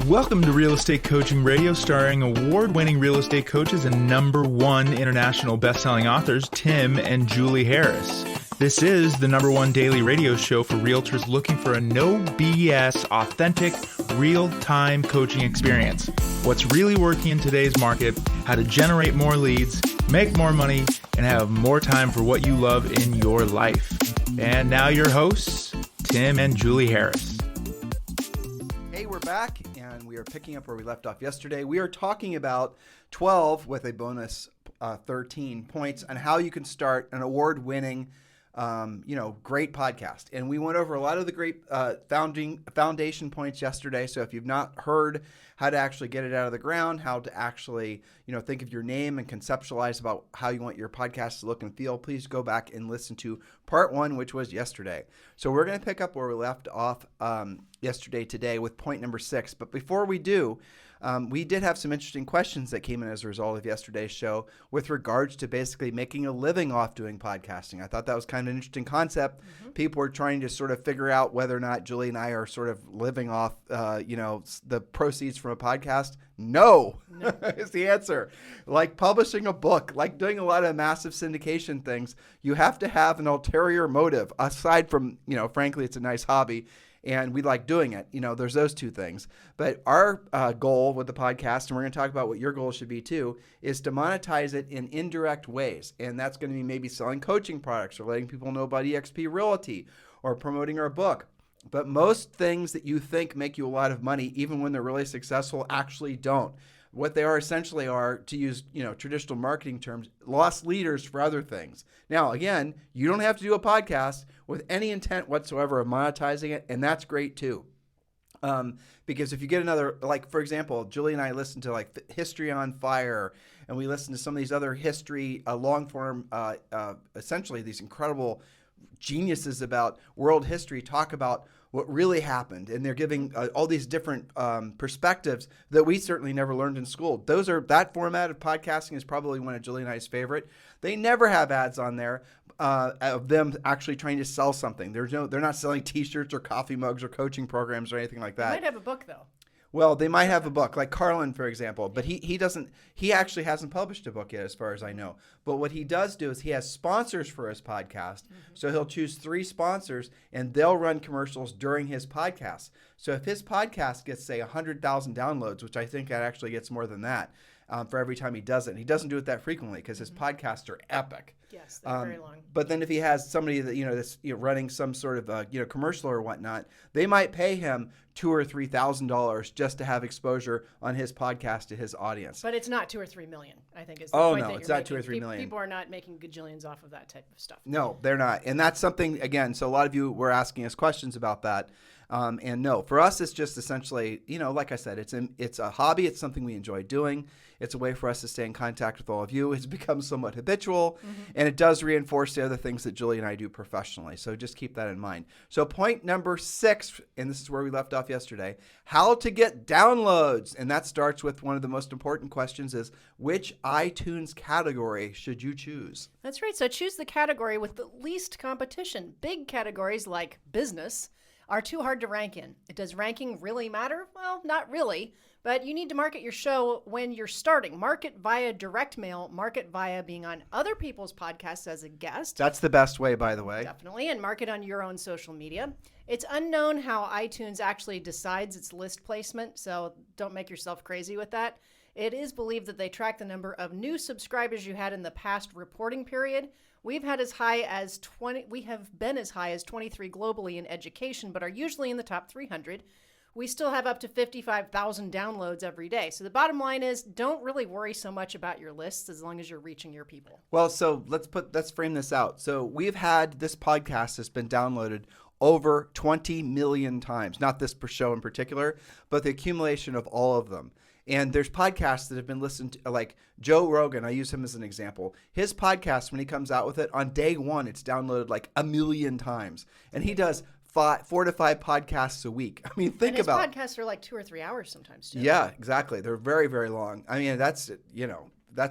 Welcome to Real Estate Coaching Radio, starring award-winning real estate coaches and #1 international best-selling authors, Tim and Julie Harris. This is the #1 daily radio show for realtors looking for a no BS, authentic, real-time coaching experience. What's really working in today's market, how to generate more leads, make more money, and have more time for what you love in your life. And now your hosts, Tim and Julie Harris. Hey, we're back, and we are picking up where we left off yesterday. We are talking about 12 with a bonus 13 points on how you can start an award-winning, great podcast. And we went over a lot of the great foundation points yesterday. So if you've not heard how to actually get it out of the ground, how to actually, think of your name and conceptualize about how you want your podcast to look and feel, please go back and listen to part 1, which was yesterday. So we're going to pick up where we left off yesterday today with point number 6. But before we do, we did have some interesting questions that came in as a result of yesterday's show with regards to basically making a living off doing podcasting. I thought that was kind of an interesting concept. Mm-hmm. People were trying to sort of figure out whether or not Julie and I are sort of living off, the proceeds from a podcast. No. Is the answer. Like publishing a book, like doing a lot of massive syndication things, you have to have an ulterior motive aside from, frankly, it's a nice hobby. And we like doing it. There's those two things. But our goal with the podcast, and we're going to talk about what your goal should be too, is to monetize it in indirect ways. And that's going to be maybe selling coaching products or letting people know about EXP Realty or promoting our book. But most things that you think make you a lot of money, even when they're really successful, actually don't. What they are essentially are, to use traditional marketing terms, lost leaders for other things. Now, again, you don't have to do a podcast with any intent whatsoever of monetizing it, and that's great too. Because if you get another, like for example, Julie and I listen to like History on Fire, and we listen to some of these other history, long form, essentially these incredible geniuses about world history talk about what really happened, and they're giving all these different perspectives that we certainly never learned in school. That format of podcasting is probably one of Julie and I's favorite. They never have ads on there of them actually trying to sell something. They're not selling T-shirts or coffee mugs or coaching programs or anything like that. They might have a book though. Well, they might have a book, like Carlin, for example, but he actually hasn't published a book yet, as far as I know. But what he does do is he has sponsors for his podcast. Mm-hmm. So he'll choose 3 sponsors, and they'll run commercials during his podcast. So if his podcast gets, say, 100,000 downloads, which I think that actually gets more than that for every time he does it, and he doesn't do it that frequently because his podcasts are epic. Yes, they're very long. But then if he has somebody that that's running some sort of commercial or whatnot, they might pay him $2,000 or $3,000 just to have exposure on his podcast to his audience. But it's not $2 or $3 million, I think is the point. Oh no, it's not $2 or $3 million. People are not making gajillions off of that type of stuff. No, they're not, and that's something again. So a lot of you were asking us questions about that. And no, for us, it's just essentially, like I said, it's a hobby. It's something we enjoy doing. It's a way for us to stay in contact with all of you. It's become somewhat habitual, and it does reinforce the other things that Julie and I do professionally. So just keep that in mind. So point number 6, and this is where we left off yesterday, how to get downloads. And that starts with one of the most important questions is, which iTunes category should you choose? That's right. So choose the category with the least competition. Big categories like business are too hard to rank in. Does ranking really matter? Well, not really, but you need to market your show when you're starting. Market via direct mail, market via being on other people's podcasts as a guest. That's the best way, by the way. Definitely, and market on your own social media. It's unknown how iTunes actually decides its list placement, so don't make yourself crazy with that. It is believed that they track the number of new subscribers you had in the past reporting period. We have been as high as 23 globally in education, but are usually in the top 300. We still have up to 55,000 downloads every day. So the bottom line is, don't really worry so much about your lists as long as you're reaching your people. Well, so let's frame this out. So we've had this podcast has been downloaded over 20 million times, not this per show in particular, but the accumulation of all of them. And there's podcasts that have been listened to, like Joe Rogan. I use him as an example. His podcast, when he comes out with it, on day 1, it's downloaded like 1 million times. And he does 4 to 5 podcasts a week. I mean, think about it. His podcasts are like 2 or 3 hours sometimes, too. Yeah, exactly. They're very, very long. I mean, that's a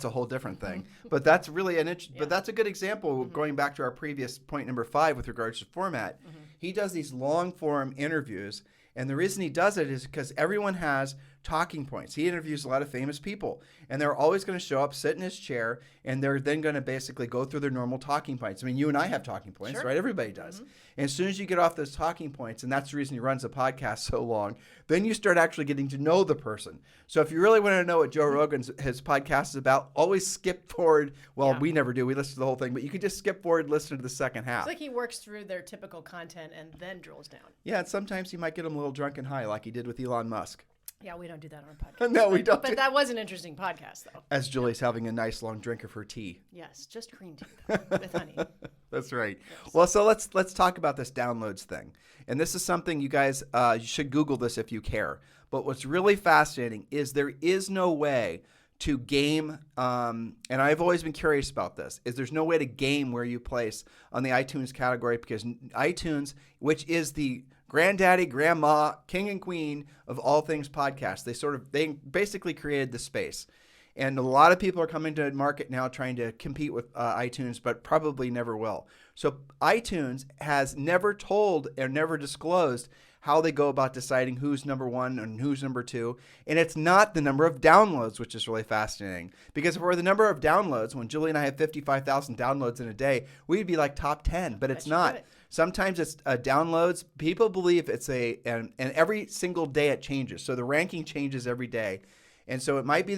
whole different thing. But that's really but that's a good example, going back to our previous point number 5 with regards to format. He does these long form interviews, And the reason he does it is because everyone has talking points. He interviews a lot of famous people, and they're always going to show up, sit in his chair, and they're then going to basically go through their normal talking points. I mean, you and I have talking points, right? Everybody does. And as soon as you get off those talking points, and that's the reason he runs a podcast so long, then you start actually getting to know the person. So if you really want to know what Joe Rogan's his podcast is about, always skip forward. Well, we never do. We listen to the whole thing, but you can just skip forward and listen to the second half. It's like he works through their typical content and then drills down. Yeah, and sometimes he might get them a little drunk and high like he did with Elon Musk. Yeah, we don't do that on our podcast. No, we don't. But that was an interesting podcast, though. As Julie's having a nice long drink of her tea. Yes, just green tea though, with honey. That's right. Yes. Well, so let's talk about this downloads thing. And this is something you guys you should Google this if you care. But what's really fascinating is there is no way to game, and I've always been curious about this, is there's no way to game where you place on the iTunes category, because iTunes, which is the granddaddy, grandma, king and queen of all things podcasts, they basically created the space. And a lot of people are coming to market now trying to compete with iTunes, but probably never will. So iTunes has never told or never disclosed how they go about deciding who's number one and who's number two. And it's not the number of downloads, which is really fascinating. Because if it were the number of downloads, when Julie and I have 55,000 downloads in a day, we'd be like top 10, but it's not. Sometimes it's downloads. People believe it's and every single day it changes. So the ranking changes every day. And so it might be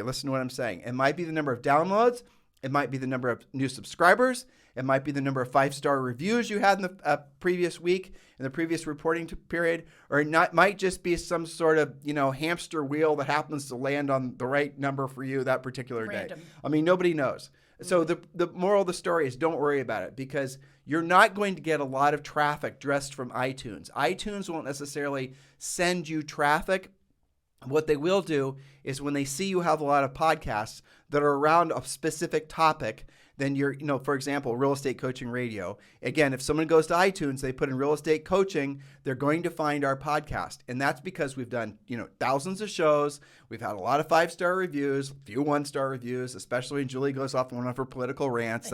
listen to what I'm saying. It might be the number of downloads. It might be the number of new subscribers. It might be the number of 5-star reviews you had in the previous week, in the previous reporting period, or it might just be some sort of, hamster wheel that happens to land on the right number for you that particular day. I mean, nobody knows. So the moral of the story is don't worry about it, because you're not going to get a lot of traffic just from iTunes. iTunes won't necessarily send you traffic. What they will do is when they see you have a lot of podcasts that are around a specific topic, then you're, for example, real estate coaching radio. Again, if someone goes to iTunes, they put in real estate coaching, they're going to find our podcast. And that's because we've done, thousands of shows. We've had a lot of 5-star reviews, a few 1-star reviews, especially when Julie goes off on one of her political rants.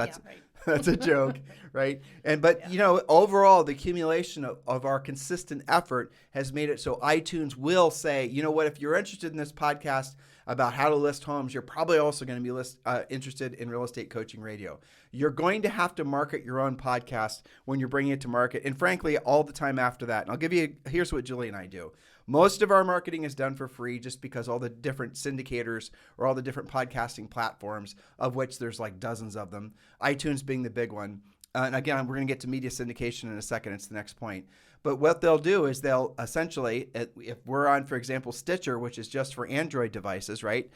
That's a joke, right? But overall, the accumulation of our consistent effort has made it so iTunes will say, you know what, if you're interested in this podcast about how to list homes, you're probably also going to be interested in real estate coaching radio. You're going to have to market your own podcast when you're bringing it to market, and frankly, all the time after that. And here's what Julie and I do. Most of our marketing is done for free just because all the different syndicators or all the different podcasting platforms, of which there's like dozens of them, iTunes being the big one. And again, we're going to get to media syndication in a second. It's the next point. But what they'll do is they'll essentially, if we're on, for example, Stitcher, which is just for Android devices, right?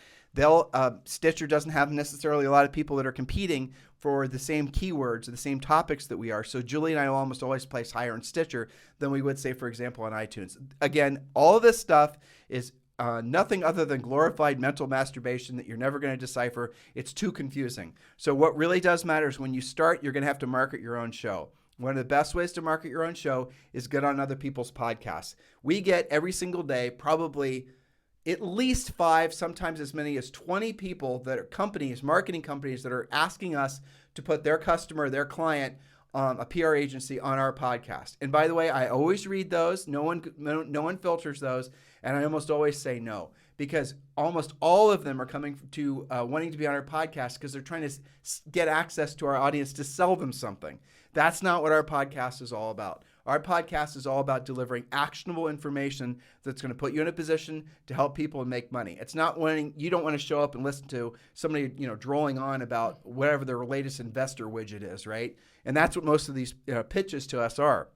Stitcher doesn't have necessarily a lot of people that are competing for the same keywords or the same topics that we are. So Julie and I will almost always place higher in Stitcher than we would, say, for example, on iTunes. Again, all of this stuff is nothing other than glorified mental masturbation that you're never going to decipher. It's too confusing. So what really does matter is when you start, you're going to have to market your own show. One of the best ways to market your own show is get on other people's podcasts. We get every single day probably at least 5, sometimes as many as 20 people that are marketing companies that are asking us to put their customer, their client, a PR agency on our podcast. And by the way, I always read those. No one filters those. And I almost always say no, because almost all of them are coming to wanting to be on our podcast because they're trying to get access to our audience to sell them something. That's not what our podcast is all about. Our podcast is all about delivering actionable information that's going to put you in a position to help people and make money. It's not you don't want to show up and listen to somebody, drolling on about whatever their latest investor widget is, right? And that's what most of these pitches to us are.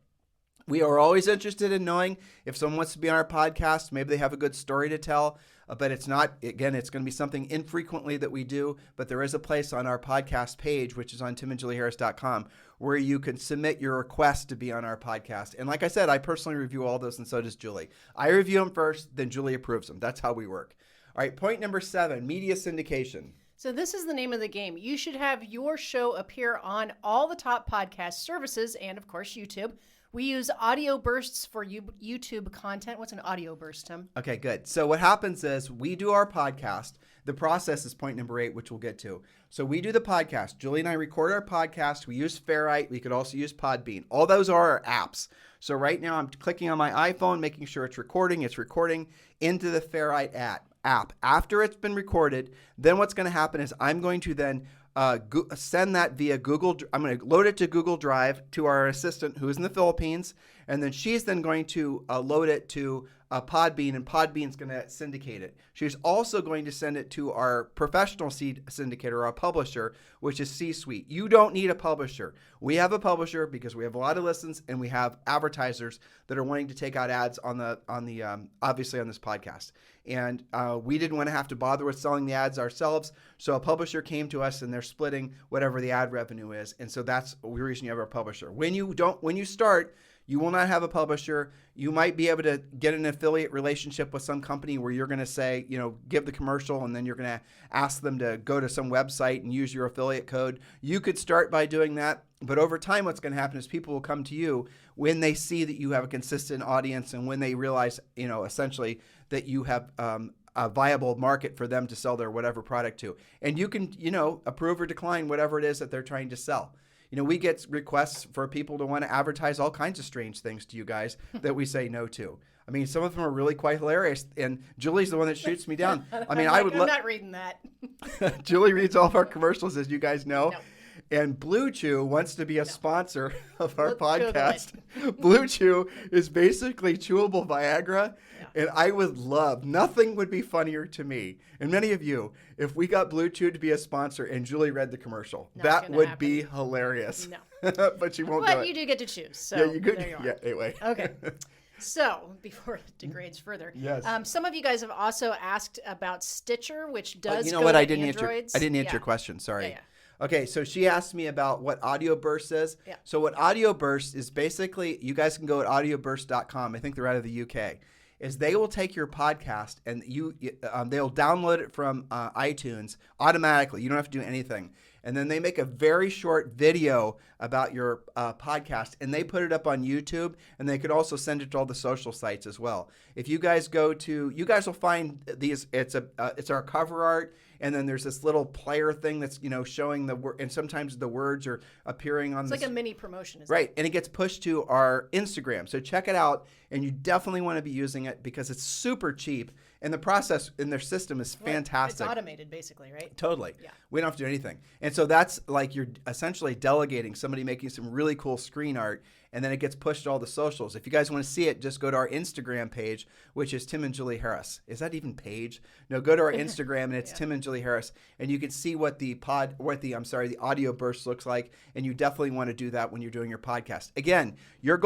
We are always interested in knowing if someone wants to be on our podcast, maybe they have a good story to tell, but it's not, again, it's going to be something infrequently that we do, but there is a place on our podcast page, which is on timandjulieharris.com, where you can submit your request to be on our podcast. And like I said, I personally review all those, and so does Julie. I review them first, then Julie approves them. That's how we work. All right, point number 7, media syndication. So this is the name of the game. You should have your show appear on all the top podcast services and, of course, YouTube. We use audio bursts for YouTube content. What's an audio burst, Tim? Okay, good. So what happens is we do our podcast. The process is point number 8, which we'll get to. So we do the podcast. Julie and I record our podcast. We use Ferrite. We could also use Podbean. All those are our apps. So right now I'm clicking on my iPhone, making sure it's recording. It's recording into the Ferrite app. After it's been recorded, then what's going to happen is I'm going to then send that via Google. I'm going to load it to Google Drive to our assistant who is in the Philippines, and then she's then going to load it to Podbean, and Podbean's going to syndicate it. She's also going to send it to our professional syndicator, our publisher, which is C-Suite. You don't need a publisher. We have a publisher because we have a lot of listens, and we have advertisers that are wanting to take out ads on the obviously on this podcast. And we didn't want to have to bother with selling the ads ourselves, so a publisher came to us, and they're splitting whatever the ad revenue is, and so that's the reason you have a publisher. When you start, you will not have a publisher. You might be able to get an affiliate relationship with some company where you're going to say, give the commercial, and then you're going to ask them to go to some website and use your affiliate code. You could start by doing that, but over time what's going to happen is people will come to you when they see that you have a consistent audience and when they realize, essentially that you have a viable market for them to sell their whatever product to. And you can, approve or decline whatever it is that they're trying to sell. We get requests for people to want to advertise all kinds of strange things to you guys that we say no to. I mean, some of them are really quite hilarious, and Julie's the one that shoots me down. I mean, I'm not reading that. Julie reads all of our commercials, as you guys know. No. And Blue Chew wants to be a sponsor of our podcast. Blue Chew is basically chewable Viagra. Yeah. And I would love, nothing would be funnier to me, and many of you, if we got Blue Chew to be a sponsor and Julie read the commercial. That would be hilarious. No. But she won't do it. But you do get to choose. So yeah, you could. There you are. Yeah, anyway. Okay. So, before it degrades further, yes. Some of you guys have also asked about Stitcher, which does go what? to I didn't Androids. answer your question. Sorry. Yeah. Okay, so she asked me about what Audio Burst is. Yeah. So what Audio Burst is basically, you guys can go at audioburst.com. I think they're out of the UK. Is they will take your podcast and they'll download it from iTunes automatically. You don't have to do anything. And then they make a very short video about your podcast, and they put it up on YouTube, and they could also send it to all the social sites as well. If you guys you guys will find these. It's our cover art, and then there's this little player thing that's showing the word, and sometimes the words are appearing on. It's like a mini promotion, right? And it gets pushed to our Instagram. So check it out, and you definitely want to be using it because it's super cheap. And the process in their system is fantastic. It's automated, basically, right? Totally. Yeah. We don't have to do anything. And so that's like you're essentially delegating somebody making some really cool screen art, and then it gets pushed to all the socials. If you guys want to see it, just go to our Instagram page, which is Tim and Julie Harris. Is that even page? No, go to our Instagram, and it's Tim and Julie Harris, and you can see what the Audio Burst looks like, and you definitely want to do that when you're doing your podcast. Again, your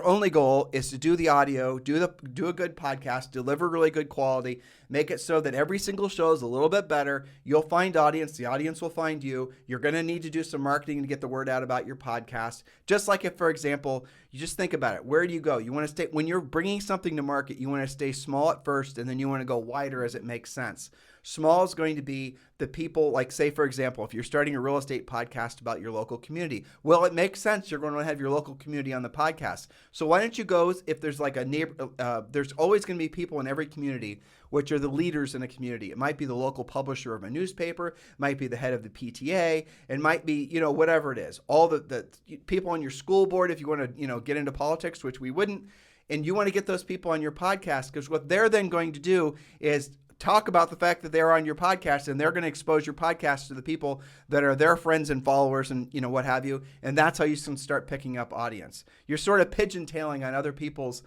only goal is to do the audio, do a good podcast, deliver really good quality, make it so that every single show is a little bit better. You'll find audience. The audience will find you. You're going to need to do some marketing to get the word out about your podcast. Just like if, for example, you just think about it. Where do you go? You want to stay, when you're bringing something to market, you want to stay small at first, and then you want to go wider as it makes sense. Small is going to be the people, like say, for example, if you're starting a real estate podcast about your local community, well, it makes sense. You're going to have your local community on the podcast. So why don't you go, if there's like a neighbor, there's always going to be people in every community, which are the leaders in a community. It might be the local publisher of a newspaper, might be the head of the PTA, it might be, whatever it is. All the people on your school board, if you want to, get into politics, which we wouldn't, and you want to get those people on your podcast, because what they're then going to do is talk about the fact that they're on your podcast, and they're going to expose your podcast to the people that are their friends and followers and what have you. And that's how you can start picking up audience. You're sort of pigeon-tailing on other people's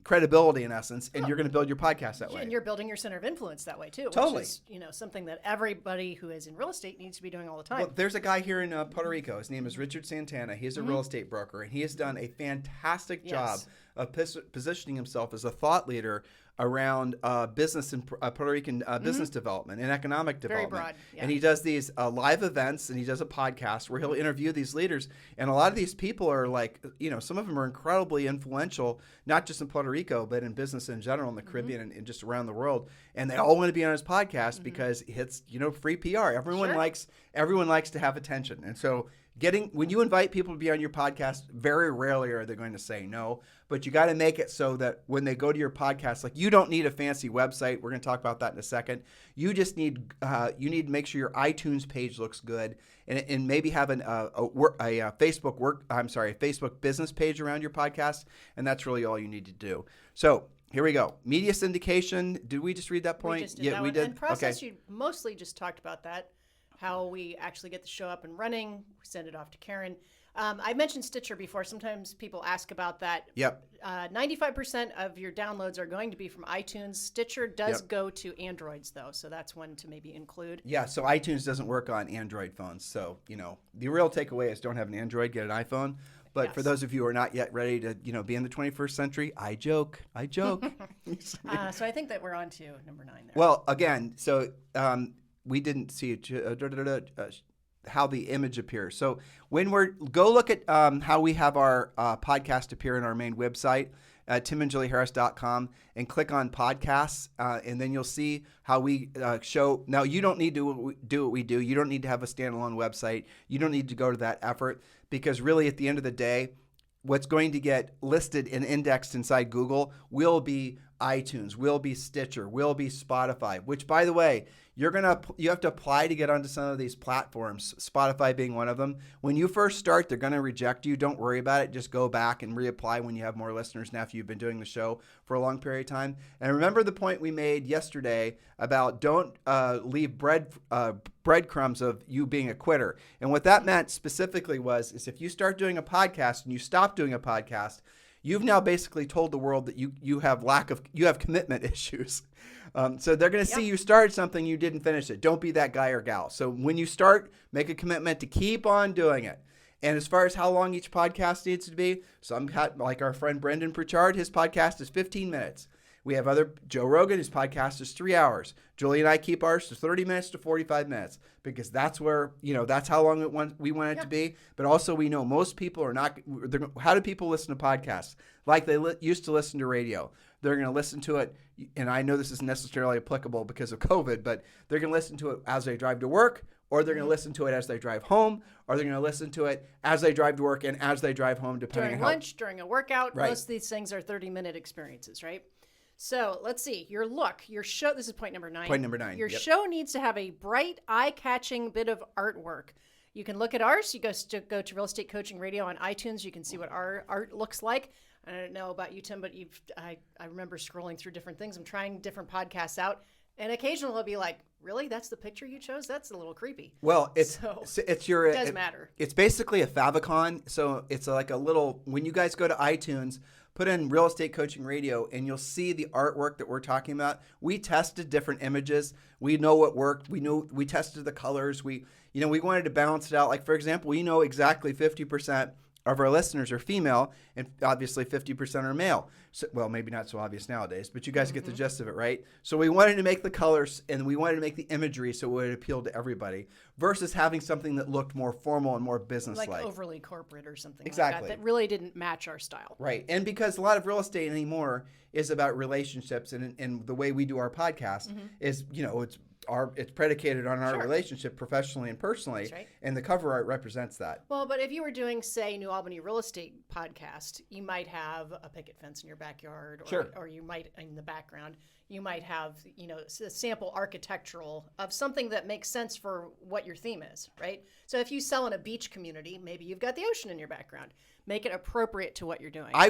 credibility in essence, and you're going to build your podcast that way. And you're building your center of influence that way too. Totally. Which is, something that everybody who is in real estate needs to be doing all the time. Well, there's a guy here in Puerto Rico. His name is Richard Santana. He's a real estate broker, and he has done a fantastic job of positioning himself as a thought leader around business and Puerto Rican business development and economic development. Very broad, yeah. And he does these live events, and he does a podcast where he'll interview these leaders. And a lot of these people are like, some of them are incredibly influential, not just in Puerto Rico, but in business in general, in the Caribbean and just around the world. And they all want to be on his podcast because it's, free PR. Everyone likes to have attention. And so When you invite people to be on your podcast, very rarely are they going to say no, but you got to make it so that when they go to your podcast, like you don't need a fancy website. We're going to talk about that in a second. You just need to make sure your iTunes page looks good and maybe have a Facebook business page around your podcast. And that's really all you need to do. So here we go. Media syndication. Did we just read that point? We just did that we one. did. And process, Okay. you mostly just talked about that. How we actually get the show up and running. We send it off to Karen. I mentioned Stitcher before. Sometimes people ask about that. Yep. 95% of your downloads are going to be from iTunes. Stitcher does go to Androids, though, so that's one to maybe include. Yeah, so iTunes doesn't work on Android phones. So, the real takeaway is don't have an Android, get an iPhone. But for those of you who are not yet ready to, be in the 21st century, I joke. So I think that we're on to number 9 there. Well, again, so we didn't see how the image appears. So when go look at how we have our podcast appear in our main website, timandjulieharris.com, and click on podcasts, and then you'll see how we show. Now, you don't need to do what we do. You don't need to have a standalone website. You don't need to go to that effort because really at the end of the day, what's going to get listed and indexed inside Google will be iTunes, will be Stitcher, will be Spotify, which, by the way, you have to apply to get onto some of these platforms, Spotify being one of them. When you first start, they're going to reject you. Don't worry about it. Just go back and reapply when you have more listeners now after you've been doing the show for a long period of time. And remember the point we made yesterday about don't leave breadcrumbs of you being a quitter. And what that meant specifically is if you start doing a podcast and you stop doing a podcast, you've now basically told the world that you have commitment issues. So they're going to see you started something, you didn't finish it. Don't be that guy or gal. So when you start, make a commitment to keep on doing it. And as far as how long each podcast needs to be, like our friend Brendan Pritchard, his podcast is 15 minutes. We have Joe Rogan, his podcast is 3 hours. Julie and I keep ours to 30 minutes to 45 minutes because that's where, that's how long we want it to be. But also we know most people are not, how do people listen to podcasts? Like they used to listen to radio. They're going to listen to it, and I know this isn't necessarily applicable because of COVID, but they're going to listen to it as they drive to work, or they're going to listen to it as they drive home, or they're going to listen to it as they drive to work and as they drive home, depending during on lunch, during a workout. Right. Most of these things are 30-minute experiences, right? So let's see. Your show, this is point number 9. Point number 9. Your show needs to have a bright, eye-catching bit of artwork. You can look at ours. You go to Real Estate Coaching Radio on iTunes. You can see what our art looks like. I don't know about you, Tim, but I remember scrolling through different things. I'm trying different podcasts out, and occasionally I'll be like, really? That's the picture you chose? That's a little creepy. Well, it does matter. It's basically a favicon. So it's like a little, when you guys go to iTunes, put in Real Estate Coaching Radio, and you'll see the artwork that we're talking about. We tested different images. We know what worked. We tested the colors. We wanted to balance it out. Like, for example, we know exactly 50% of our listeners are female, and obviously 50% are male. So, well, maybe not so obvious nowadays, but you guys get the gist of it, right? So we wanted to make the colors, and we wanted to make the imagery so it would appeal to everybody, versus having something that looked more formal and more business-like. Like overly corporate or something exactly. like that really didn't match our style. Right, and because a lot of real estate anymore is about relationships, and the way we do our podcast is, it's predicated on our relationship professionally and personally, That's right. And the cover art represents that. Well, but if you were doing, say, New Albany Real Estate podcast, you might have a picket fence in your backyard, or you might, in the background, you might have, a sample architectural of something that makes sense for what your theme is, right? So if you sell in a beach community, maybe you've got the ocean in your background. Make it appropriate to what you're doing. I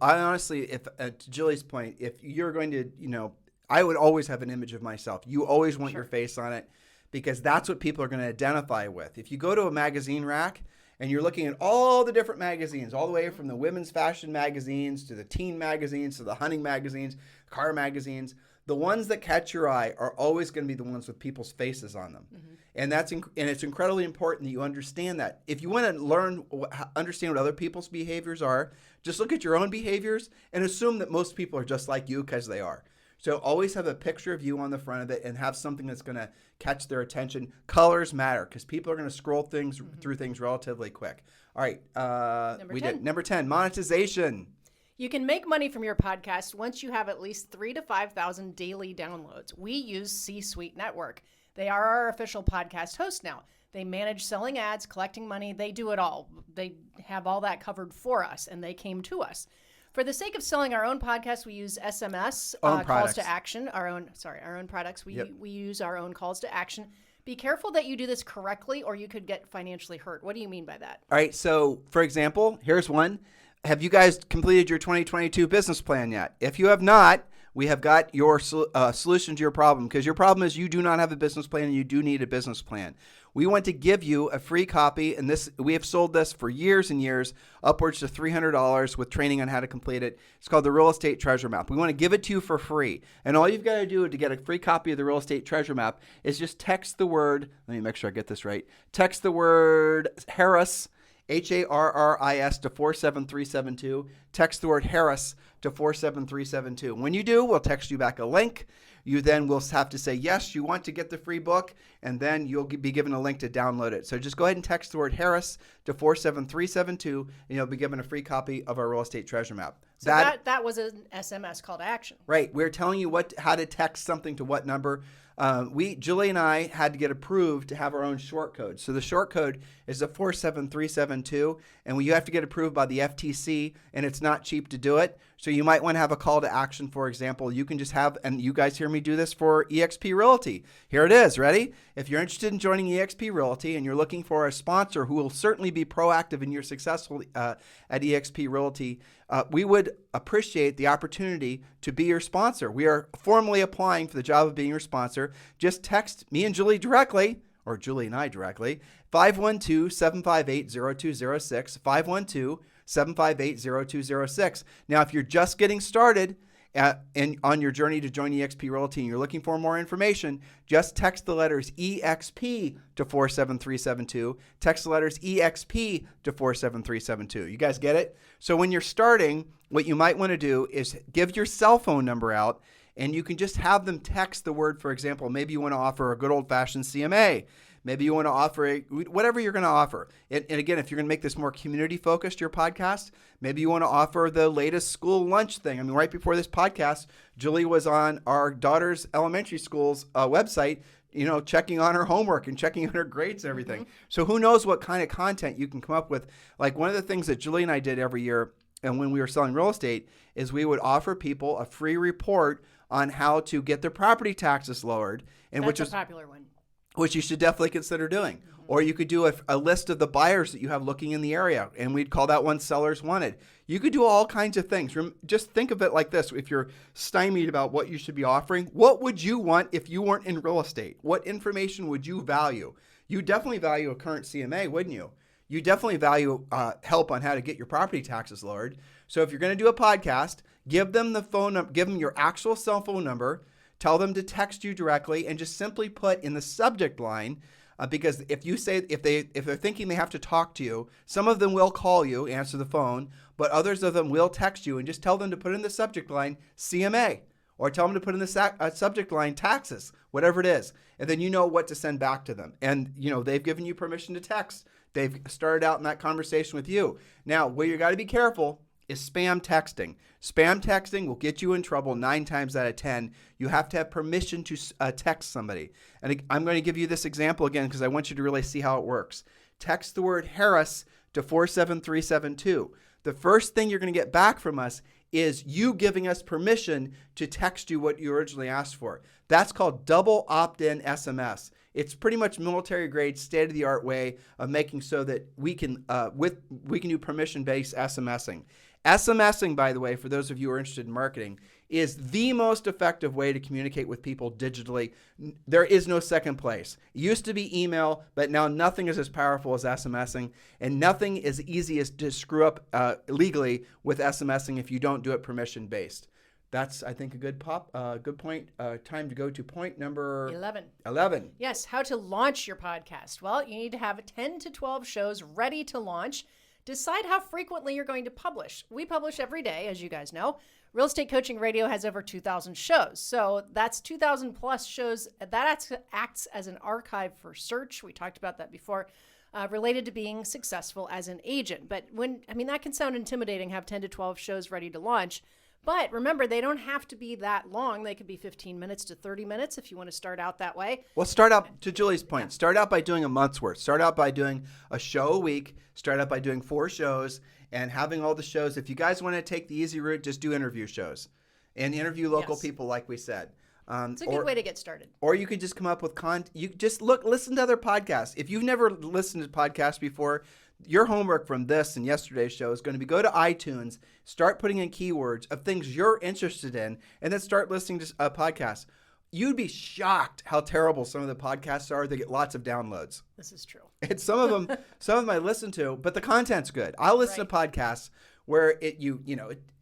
honestly, if to Julie's point, if you're going to, I would always have an image of myself. You always want your face on it because that's what people are going to identify with. If you go to a magazine rack and you're looking at all the different magazines, all the way from the women's fashion magazines to the teen magazines to the hunting magazines, car magazines, the ones that catch your eye are always going to be the ones with people's faces on them. And it's incredibly important that you understand that. If you want to understand what other people's behaviors are, just look at your own behaviors and assume that most people are just like you because they are. So always have a picture of you on the front of it and have something that's going to catch their attention. Colors matter because people are going to scroll through things relatively quick. All right. Number 10, monetization. You can make money from your podcast once you have at least 3,000 to 5,000 daily downloads. We use C-Suite Network. They are our official podcast host now. They manage selling ads, collecting money. They do it all. They have all that covered for us, and they came to us. For the sake of selling our own podcast, we use SMS, calls to action, our own products. We use our own calls to action. Be careful that you do this correctly or you could get financially hurt. What do you mean by that? All right. So, for example, here's one. Have you guys completed your 2022 business plan yet? If you have not, we have got your solution to your problem, because your problem is you do not have a business plan and you do need a business plan. We want to give you a free copy, and we have sold this for years and years, upwards to $300 with training on how to complete it. It's called the Real Estate Treasure Map. We want to give it to you for free. And all you've got to do to get a free copy of the Real Estate Treasure Map is just text the word, let me make sure I get this right, text the word Harris, Harris to 47372. Text the word Harris to 47372. When you do, we'll text you back a link. You then will have to say, yes, you want to get the free book, and then you'll be given a link to download it. So just go ahead and text the word Harris to 47372, and you'll be given a free copy of our Real Estate Treasure Map. So that was an SMS call to action. Right. We're telling you how to text something to what number. Julie and I had to get approved to have our own short code. So the short code is a 47372, and you have to get approved by the FTC, and it's not cheap to do it. So you might want to have a call to action. For example, you can just have, and you guys hear me do this for eXp Realty. Here it is. Ready? If you're interested in joining eXp Realty and you're looking for a sponsor who will certainly be proactive in your success at eXp Realty, we would appreciate the opportunity to be your sponsor. We are formally applying for the job of being your sponsor. Just text me and Julie directly, or Julie and I directly, 512-758-0206, 512-758-0206. Now, if you're just getting started on your journey to join eXp Realty and you're looking for more information, just text the letters EXP to 47372. Text the letters EXP to 47372. You guys get it? So when you're starting, what you might want to do is give your cell phone number out, and you can just have them text the word. For example, maybe you want to offer a good old-fashioned CMA. Maybe you want to offer whatever you're going to offer. And again, if you're going to make this more community-focused, your podcast, maybe you want to offer the latest school lunch thing. I mean, right before this podcast, Julie was on our daughter's elementary school's website, checking on her homework and checking on her grades and everything. Mm-hmm. So who knows what kind of content you can come up with. Like one of the things that Julie and I did every year, and when we were selling real estate, is we would offer people a free report on how to get their property taxes lowered. And That's a popular one. Which you should definitely consider doing. Mm-hmm. Or you could do a list of the buyers that you have looking in the area, and we'd call that one Sellers Wanted. You could do all kinds of things. Just think of it like this. If you're stymied about what you should be offering, what would you want if you weren't in real estate? What information would you value? You definitely value a current CMA, wouldn't you? You definitely value help on how to get your property taxes lowered. So if you're going to do a podcast, give them the phone number, give them your actual cell phone number. Tell them to text you directly, and just simply put in the subject line, because if they're thinking they have to talk to you, some of them will call you, answer the phone, but others of them will text you, and just tell them to put in the subject line CMA, or tell them to put in the subject line taxes, whatever it is, and then you know what to send back to them. And they've given you permission to text. They've started out in that conversation with you. Now, where you got to be careful is spam texting. Spam texting will get you in trouble 9 times out of 10. You have to have permission to text somebody. And I'm going to give you this example again because I want you to really see how it works. Text the word Harris to 47372. The first thing you're going to get back from us is you giving us permission to text you what you originally asked for. That's called double opt-in SMS. It's pretty much military grade, state-of-the-art way of making so that we can do permission-based SMSing. SMSing, by the way, for those of you who are interested in marketing, is the most effective way to communicate with people digitally. There is no second place. It used to be email, but now nothing is as powerful as SMSing, and nothing is easy as to screw up legally with SMSing if you don't do it permission-based. That's, I think, a good point. Time to go to point number 11. Yes, how to launch your podcast. Well, you need to have 10 to 12 shows ready to launch. Decide how frequently you're going to publish. We publish every day, as you guys know. Real Estate Coaching Radio has over 2,000 shows. So that's 2,000 plus shows. That acts as an archive for search. We talked about that before, related to being successful as an agent. But that can sound intimidating, have 10 to 12 shows ready to launch. But remember, they don't have to be that long. They could be 15 minutes to 30 minutes if you want to start out that way. Well, start out, to Julie's point, start out by doing a month's worth. Start out by doing a show a week. Start out by doing 4 shows and having all the shows. If you guys want to take the easy route, just do interview shows and interview local people like we said. It's a good way to get started. Or you could just come up with you just listen to other podcasts. If you've never listened to podcasts before, your homework from this and yesterday's show is going to be go to iTunes, start putting in keywords of things you're interested in, and then start listening to podcasts. You'd be shocked how terrible some of the podcasts are. They get lots of downloads. This is true. And some of them I listen to, but the content's good. I'll listen to podcasts where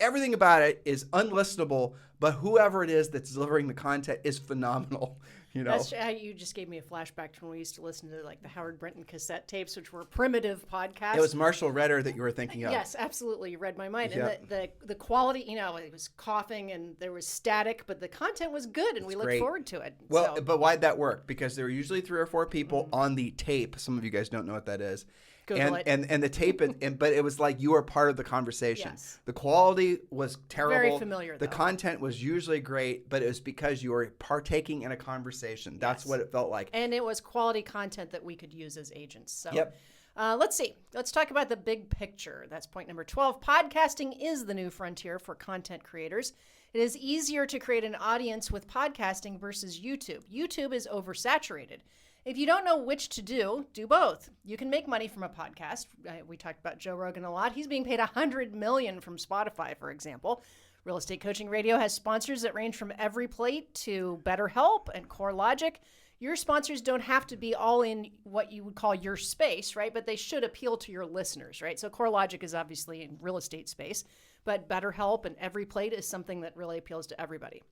everything about it is unlistenable, but whoever it is that's delivering the content is phenomenal. You just gave me a flashback to when we used to listen to like the Howard Brinton cassette tapes, which were primitive podcasts. It was Marshall Redder that you were thinking of. Yes, absolutely. You read my mind. Yeah. And the quality, it was coughing and there was static, but the content was good and we looked forward to it. Well, but why'd that work? Because there were usually 3 or 4 people on the tape. Some of you guys don't know what that is. Google it. And the tape, but it was like you were part of the conversation. Yes. The quality was terrible. Very familiar, The though. content was usually great, but it was because you were partaking in a conversation. That's what it felt like. And it was quality content that we could use as agents. So, Yep. Let's see. Let's talk about the big picture. That's point number 12. Podcasting is the new frontier for content creators. It is easier to create an audience with podcasting versus YouTube. YouTube is oversaturated. If you don't know which to do both. You can make money from a podcast. We talked about Joe Rogan a lot. He's being paid $100 million from Spotify, for example. Real Estate Coaching Radio has sponsors that range from Every Plate to BetterHelp and CoreLogic. Your sponsors don't have to be all in what you would call your space, right? But they should appeal to your listeners, right? So CoreLogic is obviously in real estate space, but BetterHelp and Every Plate is something that really appeals to everybody.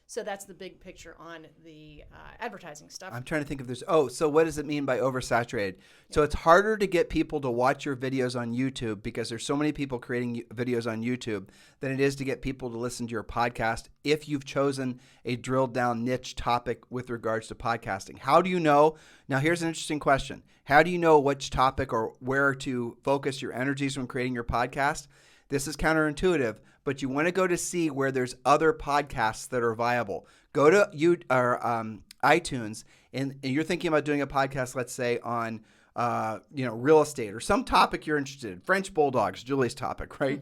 So that's the big picture on the advertising stuff. I'm trying to think if there's... so what does it mean by oversaturated? So it's harder to get people to watch your videos on YouTube because there's so many people creating videos on YouTube than it is to get people to listen to your podcast if you've chosen a drilled down niche topic with regards to podcasting. How do you know? Now, here's an interesting question. How do you know which topic or where to focus your energies when creating your podcast? This is counterintuitive, but you want to go to see where there's other podcasts that are viable. Go to iTunes, and you're thinking about doing a podcast, let's say, on real estate or some topic you're interested in. French Bulldogs, Julie's topic, right?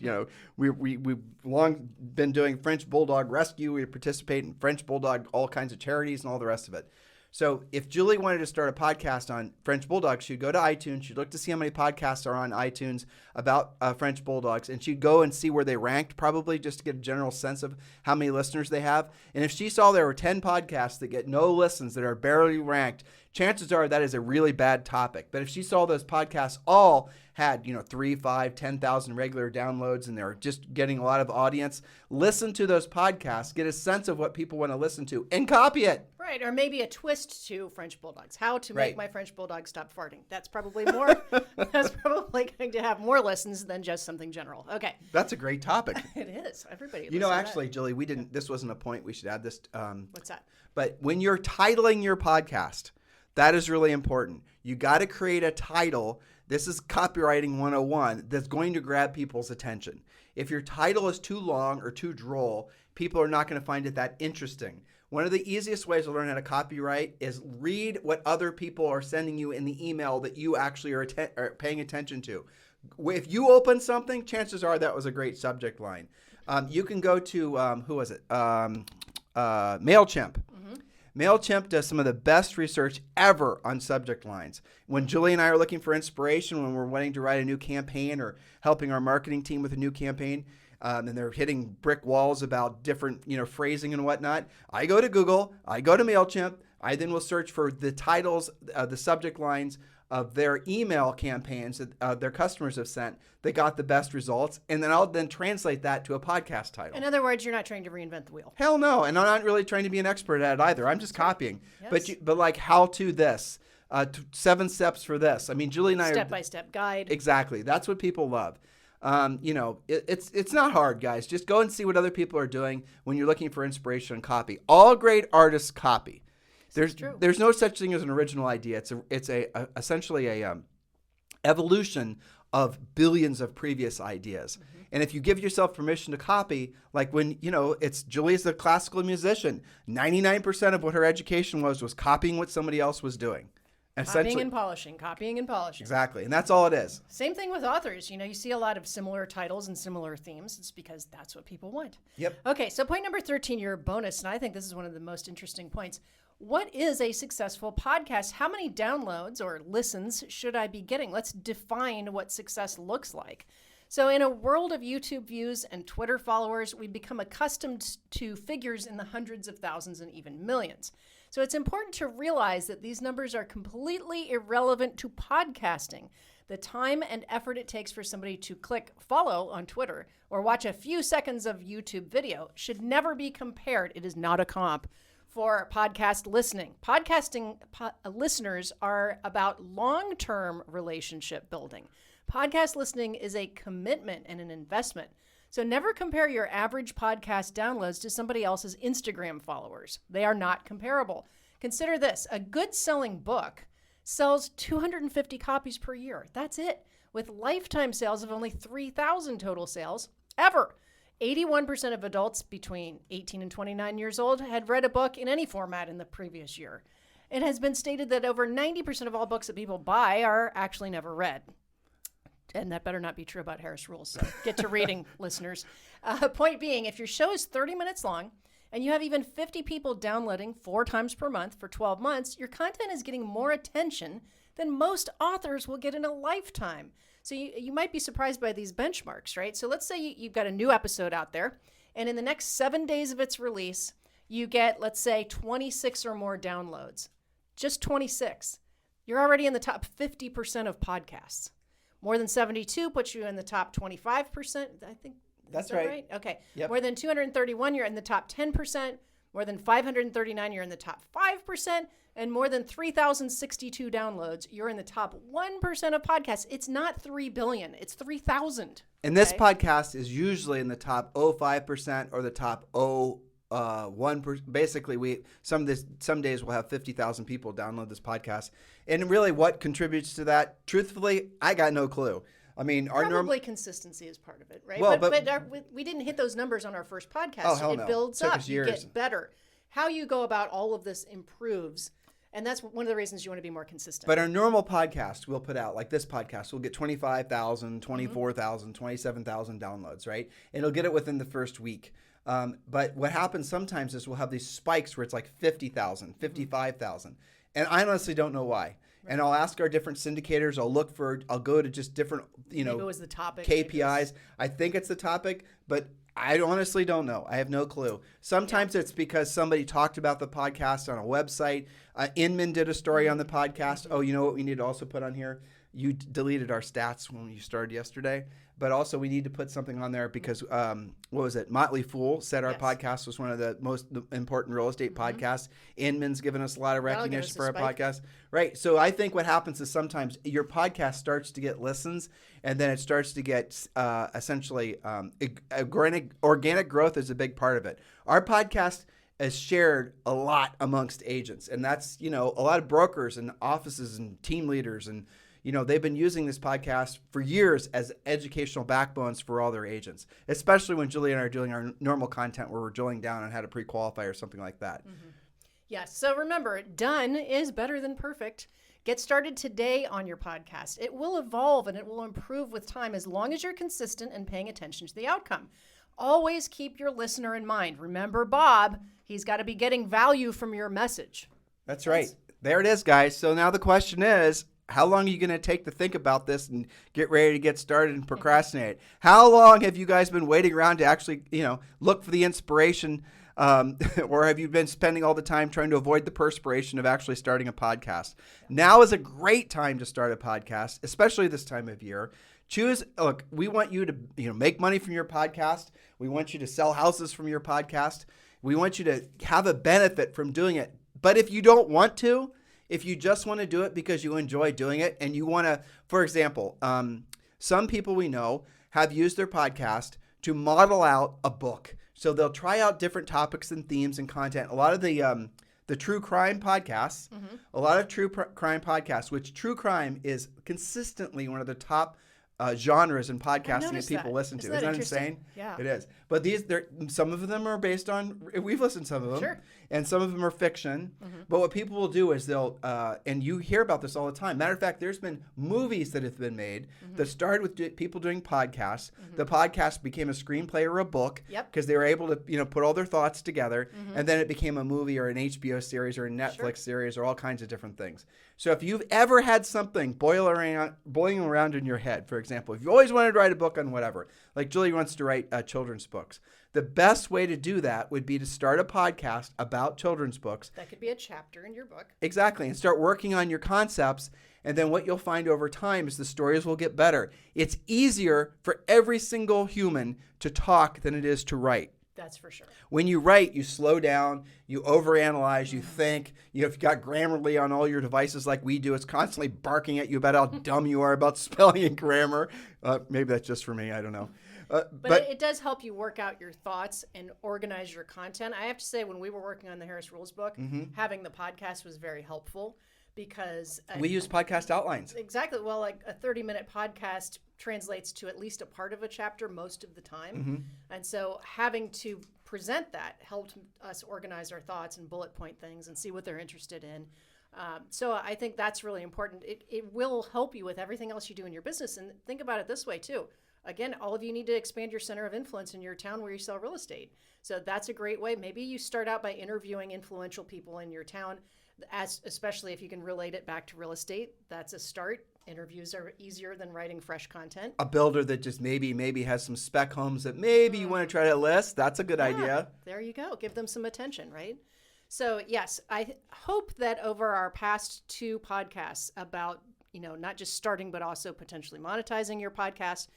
We've long been doing French Bulldog rescue. We participate in French Bulldog, all kinds of charities and all the rest of it. So if Julie wanted to start a podcast on French Bulldogs, she'd go to iTunes. She'd look to see how many podcasts are on iTunes about French Bulldogs, and she'd go and see where they ranked, probably just to get a general sense of how many listeners they have. And if she saw there were 10 podcasts that get no listens, that are barely ranked, chances are that is a really bad topic. But if she saw those podcasts all had 3, 5, 10,000 regular downloads and they're just getting a lot of audience, listen to those podcasts, get a sense of what people want to listen to, and copy it. Right, or maybe a twist to French Bulldogs. How to make my French Bulldog stop farting. That's probably that's probably going to have more listens than just something general. Okay. That's a great topic. It is. Everybody. Actually, Julie, we didn't. This wasn't a point. We should add this. What's that? But when you're titling your podcast, that is really important. You got to create a title. This is copywriting 101 that's going to grab people's attention. If your title is too long or too droll, people are not going to find it that interesting. One of the easiest ways to learn how to copyright is read what other people are sending you in the email that you actually are paying attention to. If you open something, chances are that was a great subject line. You can go to, MailChimp. MailChimp does some of the best research ever on subject lines. When Julie and I are looking for inspiration, when we're wanting to write a new campaign or helping our marketing team with a new campaign, and they're hitting brick walls about different, phrasing and whatnot, I go to Google, I go to MailChimp, I then will search for the titles, the subject lines of their email campaigns that their customers have sent that got the best results, and then I'll then translate that to a podcast title. In other words, you're not trying to reinvent the wheel. Hell no, and I'm not really trying to be an expert at it either. I'm just copying. Yes. But like how to this, 7 steps for this. I mean, Julie and I Step-by-step guide. Exactly. That's what people love. It's not hard, guys. Just go and see what other people are doing when you're looking for inspiration and copy. All great artists copy. There's no such thing as an original idea. It's essentially a evolution of billions of previous ideas. Mm-hmm. And if you give yourself permission to copy, like when, it's Julie's a classical musician, 99% of what her education was copying what somebody else was doing. Copying and polishing, copying and polishing. Exactly. And that's all it is. Same thing with authors. You see a lot of similar titles and similar themes. It's because that's what people want. Yep. Okay, so point number 13, your bonus, and I think this is one of the most interesting points. What is a successful podcast? How many downloads or listens should I be getting? Let's define what success looks like. So in a world of YouTube views and Twitter followers, we become accustomed to figures in the hundreds of thousands and even millions. So it's important to realize that these numbers are completely irrelevant to podcasting. The time and effort it takes for somebody to click follow on Twitter or watch a few seconds of YouTube video should never be compared. It is not a comp for podcast listening. Podcasting listeners are about long-term relationship building. Podcast listening is a commitment and an investment. So never compare your average podcast downloads to somebody else's Instagram followers. They are not comparable. Consider this. A good selling book sells 250 copies per year. That's it. With lifetime sales of only 3,000 total sales ever. 81% of adults between 18 and 29 years old had read a book in any format in the previous year. It has been stated that over 90% of all books that people buy are actually never read. And that better not be true about Harris Rules. So get to reading, listeners. Point being, if your show is 30 minutes long and you have even 50 people downloading 4 times per month for 12 months, your content is getting more attention than most authors will get in a lifetime. So you might be surprised by these benchmarks, right? So let's say you've got a new episode out there, and in the next 7 days of its release, you get, let's say, 26 or more downloads. Just 26. You're already in the top 50% of podcasts. More than 72 puts you in the top 25%. I think that's that right. Okay. Yep. More than 231, you're in the top 10%. More than 539, you're in the top 5%. And more than 3,062 downloads, you're in the top 1% of podcasts. It's not 3 billion. It's 3,000. And this podcast is usually in the top 0.5% or the top 1%. Basically, some days we'll have 50,000 people download this podcast. And really what contributes to that, truthfully, I got no clue. I mean, probably consistency is part of it, right? Well, we didn't hit those numbers on our first podcast. Oh, hell no. It builds Took up. us You years. get better. How you go about all of this improves. And that's one of the reasons you want to be more consistent. But our normal podcast we'll put out, like this podcast, we'll get 25,000, 24,000, 27,000 downloads, right? And it'll get it within the first week. But what happens sometimes is we'll have these spikes where it's like 50,000, 55,000. And I honestly don't know why. Right. And I'll ask our different syndicators. I'll go to just different, maybe it was the topic. KPIs. I think it's the topic, but I honestly don't know. I have no clue. Sometimes it's because somebody talked about the podcast on a website. Inman did a story on the podcast. Oh, you know what we need to also put on here? You deleted our stats when you started yesterday. But also we need to put something on there because, what was it? Motley Fool said our podcast was one of the most important real estate podcasts. Inman's given us a lot of recognition for our podcast. Right. So I think what happens is sometimes your podcast starts to get listens and then it starts to get essentially organic growth is a big part of it. Our podcast is shared a lot amongst agents. And that's, a lot of brokers and offices and team leaders and they've been using this podcast for years as educational backbones for all their agents, especially when Julie and I are doing our normal content where we're drilling down on how to pre-qualify or something like that. Mm-hmm. Yes. So remember, done is better than perfect. Get started today on your podcast. It will evolve and it will improve with time as long as you're consistent and paying attention to the outcome. Always keep your listener in mind. Remember Bob, he's got to be getting value from your message. That's right. There it is, guys. So now the question is, how long are you going to take to think about this and get ready to get started and procrastinate? How long have you guys been waiting around to actually, look for the inspiration? Or have you been spending all the time trying to avoid the perspiration of actually starting a podcast? Now is a great time to start a podcast, especially this time of year. Look, we want you to, make money from your podcast. We want you to sell houses from your podcast. We want you to have a benefit from doing it. But if you don't want to, if you just want to do it because you enjoy doing it and you want to, for example, some people we know have used their podcast to model out a book. So they'll try out different topics and themes and content. A lot of the true crime podcasts, which true crime is consistently one of the top genres in podcasting that noticed people that. listen to. Isn't that Isn't that interesting? insane? Yeah. It is. But some of them are based on, we've listened to some of them. Sure. And some of them are fiction. But what people will do is they'll, and you hear about this all the time. Matter of fact, there's been movies that have been made that started with people doing podcasts. The podcast became a screenplay or a book because they were able to, put all their thoughts together. And then it became a movie or an HBO series or a Netflix series or all kinds of different things. So if you've ever had something boiling around in your head, for example, if you always wanted to write a book on whatever, like Julie wants to write children's books, the best way to do that would be to start a podcast about children's books. That could be a chapter in your book. Exactly. And start working on your concepts. And then what you'll find over time is the stories will get better. It's easier for every single human to talk than it is to write. That's for sure. When you write, you slow down, you overanalyze, you think. If you've got Grammarly on all your devices like we do, it's constantly barking at you about how dumb you are about spelling and grammar. Maybe that's just for me. I don't know. But it does help you work out your thoughts and organize your content. I have to say, when we were working on the Harris Rules book, having the podcast was very helpful because we use podcast outlines. Exactly. Well, like a 30-minute podcast translates to at least a part of a chapter most of the time. And so having to present that helped us organize our thoughts and bullet point things and see what they're interested in. So I think that's really important. It will help you with everything else you do in your business. And think about it this way, too. Again, all of you need to expand your center of influence in your town where you sell real estate. So that's a great way. Maybe you start out by interviewing influential people in your town, especially if you can relate it back to real estate. That's a start. Interviews are easier than writing fresh content. A builder that just maybe has some spec homes that maybe you want to try to list. That's a good idea. There you go. Give them some attention, right? So yes, I hope that over our past 2 podcasts about, not just starting, but also potentially monetizing your podcast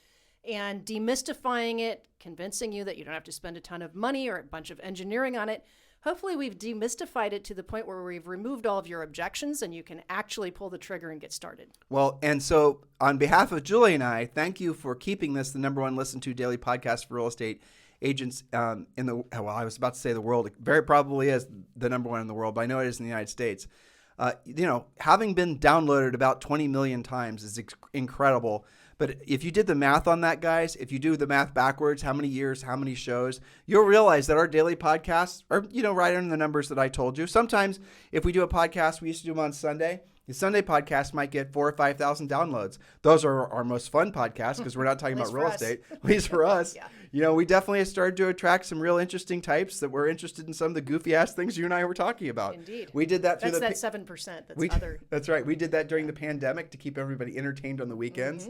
and demystifying it, convincing you that you don't have to spend a ton of money or a bunch of engineering on it. Hopefully we've demystified it to the point where we've removed all of your objections and you can actually pull the trigger and get started. Well, and so on behalf of Julie and I, thank you for keeping this the #1 listened to daily podcast for real estate agents I was about to say the world. It very probably is the #1 in the world, but I know it is in the United States. Having been downloaded about 20 million times is incredible. But if you did the math on that, guys, if you do the math backwards, how many years, how many shows, you'll realize that our daily podcasts are, right in the numbers that I told you. Sometimes if we do a podcast, we used to do them on Sunday. The Sunday podcast might get 4,000 or 5,000 downloads. Those are our most fun podcasts because we're not talking about real estate. At least for us. Yeah. We definitely have started to attract some real interesting types that were interested in some of the goofy ass things you and I were talking about. Indeed. We did that through That's that 7%. That's right. We did that during the pandemic to keep everybody entertained on the weekends.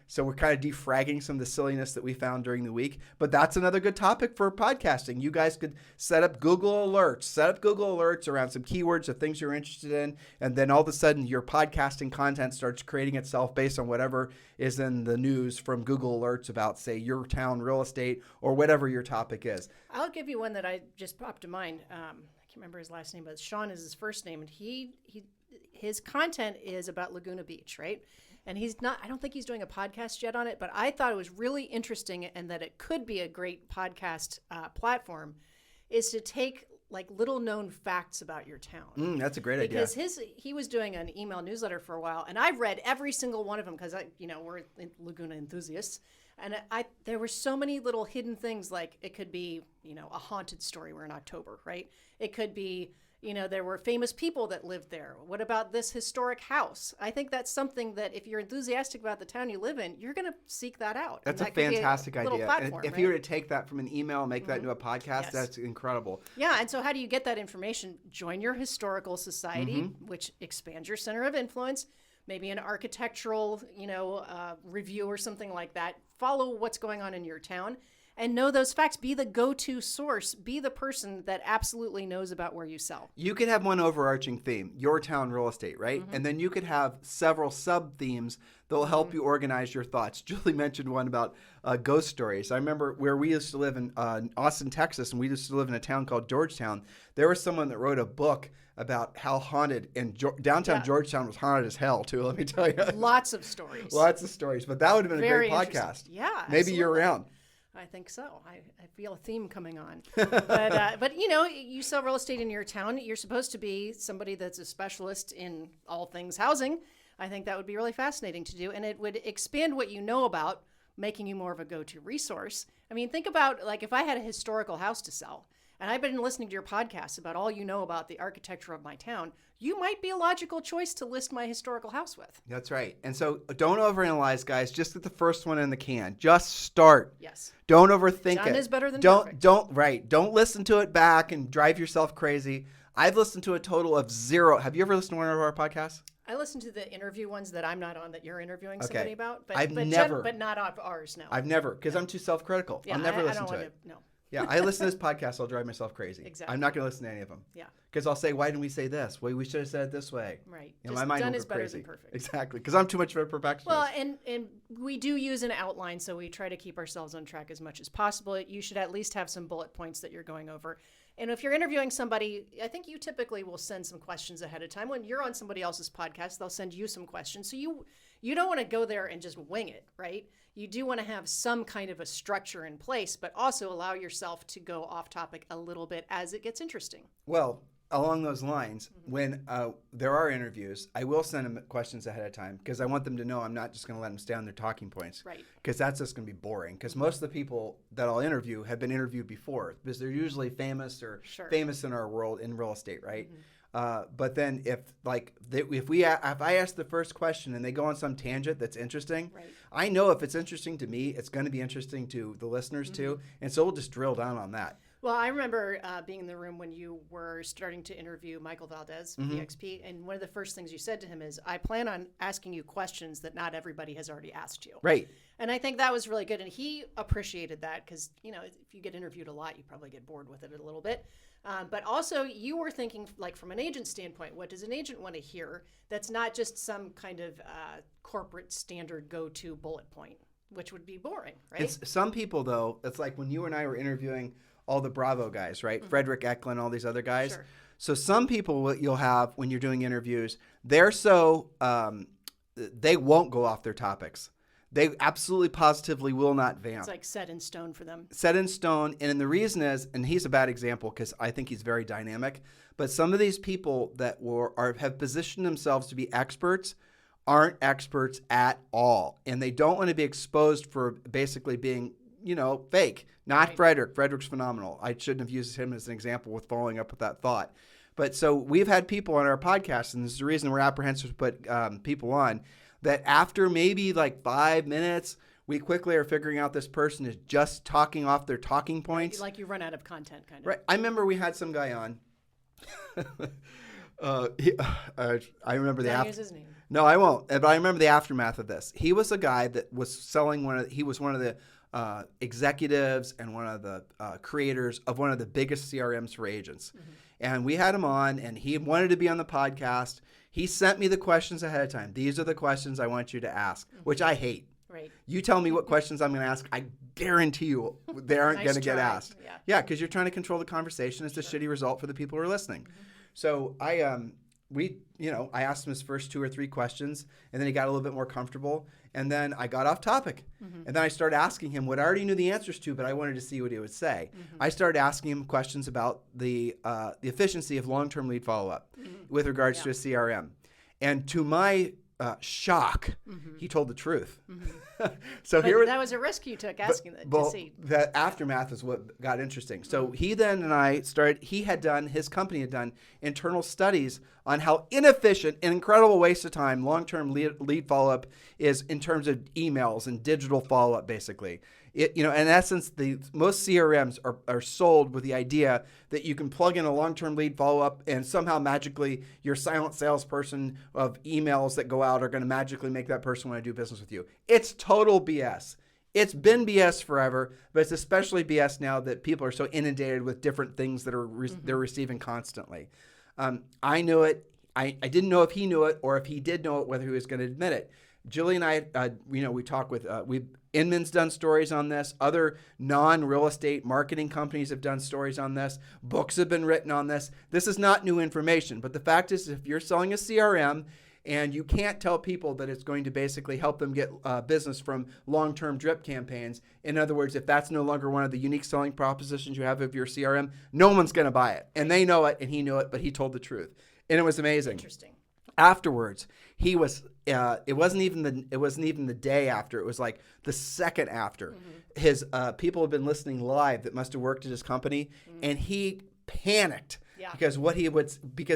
So we're kind of defragging some of the silliness that we found during the week. But that's another good topic for podcasting. You guys could set up Google Alerts around some keywords of things you're interested in. And then all of a sudden your podcasting content starts creating itself based on whatever is in the news from Google Alerts about, say, your town real estate or whatever your topic is. I'll give you one that I just popped to mind. I can't remember his last name, but Sean is his first name. And his content is about Laguna Beach, right? And I don't think he's doing a podcast yet on it, but I thought it was really interesting and that it could be a great podcast platform is to take like little known facts about your town. That's a great idea. Because he was doing an email newsletter for a while and I've read every single one of them because we're Laguna enthusiasts. And there were so many little hidden things, like it could be, a haunted story. We're in October, right? It could be, there were famous people that lived there. What about this historic house? I think that's something that if you're enthusiastic about the town you live in, you're going to seek that out. That's a fantastic idea. Platform, if you were to take that from an email and make that into a podcast, that's incredible. Yeah, and so how do you get that information? Join your historical society, which expands your center of influence. Maybe an architectural, review or something like that. Follow what's going on in your town. And know those facts. Be the go-to source. Be the person that absolutely knows about where you sell. You could have one overarching theme, your town real estate, right? And then you could have several sub-themes that will help you organize your thoughts. Julie mentioned one about ghost stories. I remember where we used to live in Austin, Texas, and we used to live in a town called Georgetown. There was someone that wrote a book about how haunted, and downtown Georgetown was haunted as hell, too, let me tell you. Lots of stories. Lots of stories. But that would have been a great podcast. Yeah, maybe year-round. I think so. I feel a theme coming on. But you sell real estate in your town. You're supposed to be somebody that's a specialist in all things housing. I think that would be really fascinating to do, and it would expand what you know about, making you more of a go-to resource. I mean, think about, like, if I had a historical house to sell, and I've been listening to your podcast about all you know about the architecture of my town, you might be a logical choice to list my historical house with. That's right. And so don't overanalyze, guys. Just get the first one in the can. Just start. Yes. Don't overthink Done it. is better than don't, perfect. Don't listen to it back and drive yourself crazy. I've listened to a total of 0. Have you ever listened to one of our podcasts? I listen to the interview ones that I'm not on, that you're interviewing Okay. somebody about, but I've never- but not of ours. No. I've never, because I'm too self-critical. Yeah, I'll never I listen don't to want it. No. Yeah, I listen to this podcast, I'll drive myself crazy. Exactly. I'm not going to listen to any of them. Yeah. Because I'll say, why didn't we say this? Well, we should have said it this way. Right. You know, Just my mind done will is go better crazy. than perfect. Exactly, because I'm too much of a perfectionist. Well, and we do use an outline, so we try to keep ourselves on track as much as possible. You should at least have some bullet points that you're going over. And if you're interviewing somebody, I think you typically will send some questions ahead of time. When you're on somebody else's podcast, they'll send you some questions. So you don't want to go there and just wing it, right? You do want to have some kind of a structure in place, but also allow yourself to go off topic a little bit as it gets interesting. Well, along those lines, when there are interviews, I will send them questions ahead of time because I want them to know I'm not just going to let them stay on their talking points. Right. Because that's just going to be boring. Because most of the people that I'll interview have been interviewed before because they're usually famous or Sure. famous in our world in real estate, right? But then if I ask the first question and they go on some tangent that's interesting, Right. I know if it's interesting to me, it's going to be interesting to the listeners too. And so we'll just drill down on that. Well, I remember being in the room when you were starting to interview Michael Valdez, EXP, and one of the first things you said to him is, I plan on asking you questions that not everybody has already asked you. Right. And I think that was really good, and he appreciated that because, you know, if you get interviewed a lot, you probably get bored with it a little bit. But also, you were thinking, like, from an agent standpoint, what does an agent want to hear that's not just some kind of corporate standard go-to bullet point, which would be boring, right? It's, some people, though, it's like when you and I were interviewing all the Bravo guys, right? Frederick Eklund, all these other guys. Sure. So some people, what you'll have when you're doing interviews, they're so, they won't go off their topics. They absolutely positively will not vamp. It's like set in stone for them. Set in stone. And the reason is, and he's a bad example because I think he's very dynamic, but some of these people that have positioned themselves to be experts aren't experts at all. And they don't want to be exposed for basically being, you know, fake. Not Right. Frederick. Frederick's phenomenal. I shouldn't have used him as an example with following up with that thought. But so we've had people on our podcast, and this is the reason we're apprehensive to put people on, that after maybe like 5 minutes, we quickly are figuring out this person is just talking off their talking points. Like you run out of content, kind of. Right. I remember we had some guy on. I remember Don't use his name. No, I won't. But I remember the aftermath of this. He was a guy that was selling he was one of the executives and one of the creators of one of the biggest CRMs for agents. And we had him on, and he wanted to be on the podcast. He sent me the questions ahead of time. These are the questions I want you to ask, which I hate. Right. You tell me what questions I'm going to ask. I guarantee you they aren't Nice going to get try. asked. Yeah. Yeah, because you're trying to control the conversation. It's a shitty result for the people who are listening. So I asked him his first 2 or 3 questions, and then he got a little bit more comfortable, and then I got off topic. And then I started asking him what I already knew the answers to, but I wanted to see what he would say. I started asking him questions about the efficiency of long-term lead follow-up with regards to a CRM. And to my shock, he told the truth. So But that was a risk you took asking to see. The aftermath is what got interesting. So he then and I started, his company had done internal studies on how inefficient and incredible waste of time long-term lead follow-up is in terms of emails and digital follow-up, basically. In essence, most CRMs are sold with the idea that you can plug in a long-term lead follow-up and somehow magically your silent salesperson of emails that go out are going to magically make that person want to do business with you. It's total BS. It's been BS forever, but it's especially BS now that people are so inundated with different things that they're receiving constantly. I knew it. I didn't know if he knew it or if he did know it, whether he was going to admit it. Julie and I, we talk with, Inman's done stories on this. Other non-real estate marketing companies have done stories on this. Books have been written on this. This is not new information. But the fact is, if you're selling a CRM and you can't tell people that it's going to basically help them get business from long-term drip campaigns, in other words, if that's no longer one of the unique selling propositions you have of your CRM, no one's going to buy it. And they know it, and he knew it, but he told the truth. And it was amazing. Interesting. Afterwards, he was it wasn't even the day after. It was like the second after. His people had been listening live that must have worked at his company, and he panicked. Yeah. Because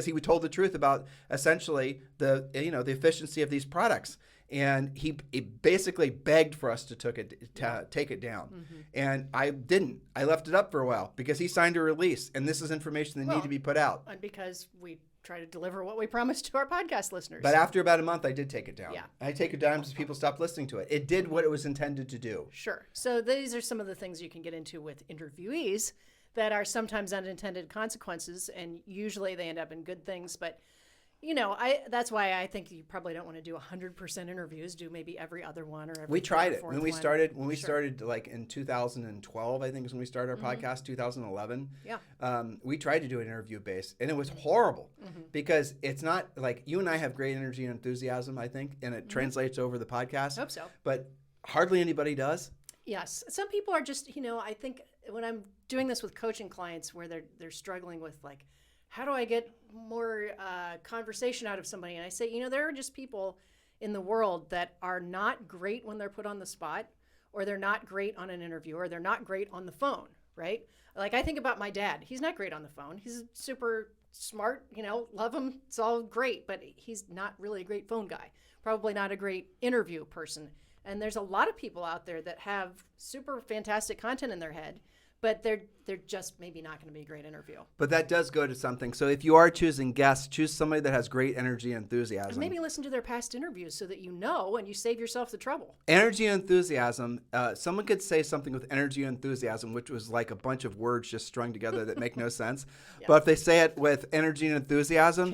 he told the truth about essentially the efficiency of these products, and he basically begged for us to take it down, and I didn't. I left it up for a while because he signed a release, and this is information that need to be put out. And because we try to deliver what we promised to our podcast listeners. But after about a month, I did take it down. Yeah. I take it down because people stopped listening to it. It did what it was intended to do. Sure. So these are some of the things you can get into with interviewees that are sometimes unintended consequences, and usually they end up in good things. But, that's why I think you probably don't want to do 100% interviews. Do maybe every other one or every We tried it. fourth When we one. started like in 2012, I think is when we started our podcast, 2011. Yeah. We tried to do an interview base, and it was horrible because it's not like you and I have great energy and enthusiasm, I think, and it translates over the podcast. Hope so. But hardly anybody does. Yes. Some people are just, I think when I'm doing this with coaching clients where they're struggling with like, how do I get more conversation out of somebody? And I say, there are just people in the world that are not great when they're put on the spot, or they're not great on an interview, or they're not great on the phone, right? Like I think about my dad. He's not great on the phone. He's super smart, love him. It's all great, but he's not really a great phone guy. Probably not a great interview person. And there's a lot of people out there that have super fantastic content in their head, but they're just maybe not going to be a great interview. But that does go to something. So if you are choosing guests, choose somebody that has great energy and enthusiasm. And maybe listen to their past interviews so that and you save yourself the trouble. Energy and enthusiasm. Someone could say something with energy and enthusiasm, which was like a bunch of words just strung together that make no sense. Yeah. But if they say it with energy and enthusiasm,